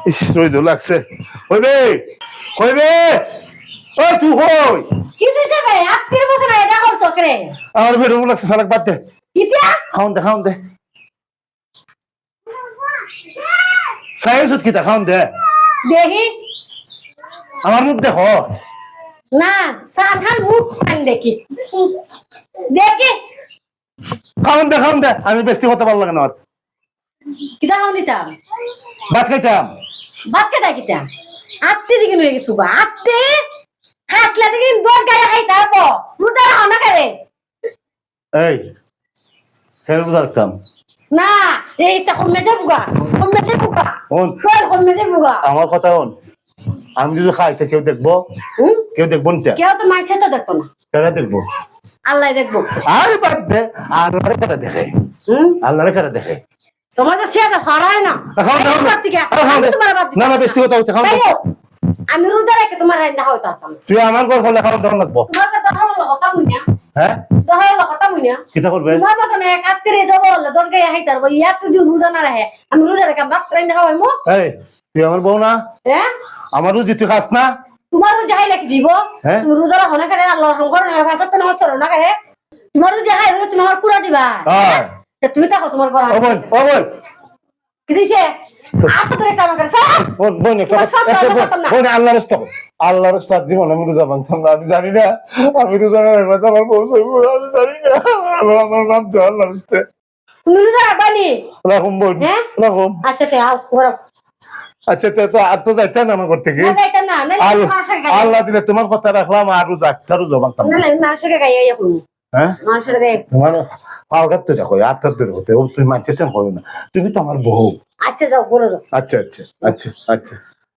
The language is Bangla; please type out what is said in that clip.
ইস রইদ লাগছে কইবে কইবে ও তুই কই কি দিছে ভাই আত্মীর মত না এটা করছ করে আমার বেরো লাগছে সালাক বাদ দে কিটা খাউন দে সাইসুত কিটা খাউন দে দেখি আমার মুখ দেখো না সাধারণ মুখ পান দেখি দেখি খাউন দে আমি বেশি কথা ভালো লাগে না আর কিটা খাও দিতাম ভাত খাইতাম ভাত কেটা কিটা আত্মী দিকে নিয়ে গেছু বা আত্মী খাটলা দিকে দোর গায়ে খাইতে হবো রুদারা হনা করে এই সেরু রাখতাম না এইটা কমে বুগা কোন শোল কমে বুগা আমার কথা কোন আমি যদি খাইতে কেউ দেখবো কেউ দেখবো না কেউ তো মাইছে তো দেখতো না কেডা দেখবো আল্লাহ দেখবো আরে বাদ দে আল্লাহরে কেডা দেখে আল্লাহরে কেডা দেখে তোমার তো সেটা হারায় না না বেশি কথা হচ্ছে খাও আমি রুদা রেখে তোমার রান্না হইতে আসতাম তুই আমার ঘর হলে খাওয়া দাওয়া লাগবো তোমার দহর কথা মুনিয়া হ্যাঁ দহর কথা মুনিয়া কিটা করবে তোমার মত না এক আত্মীরে যাব বলে দরগে হাইতার বই ইয়ার তুই রুদা না রাখে আমি রুদা রেখে ভাত রান্না খাওয়াই মো এই তুই আমার বউ না হ্যাঁ আমারও তুই খাস না তোমার রুদা হাই লাগি দিব হ্যাঁ? তুমি রুদা হনা করে আল্লাহর সংকর না ভাষা না সর না করে তোমার রুদা হাই হলে তুমি আমার কুড়া দিবা হ্যাঁ তুমি তাকো তোমার ঘর ও বোন কি দিছে আতো ধরে চালা করে স্যার বোন বোন আল্লাহর রাস্তা জীবন আমি রোজা ভাঙতাম না আমি জানি না আমি রোজা না রাখবো আমার বউ আমি জানি না আমার নাম তো আল্লাহ রাস্তে তুমি রুদা রাখবানি রাখুন বোন হ্যাঁ? রাখুন আচ্ছা তে আও ঘরে আচ্ছা তো আর তো যাইতে না আমার করতে কি না যাইতাম না না মাসে গায়ে আল্লাহ দিলে তোমার কথা রাখলাম আর রোজা একটা রোজা ভাঙতাম না মাসে গায়ে ইয়া করুন হ্যাঁ মাসে গায়ে তোমার পাউডার তো দেখো আটটার দূরে হতে তুমি মাঝে হো না তুমি তো আমার বউ আচ্ছা যাও ঘরে যাও আচ্ছা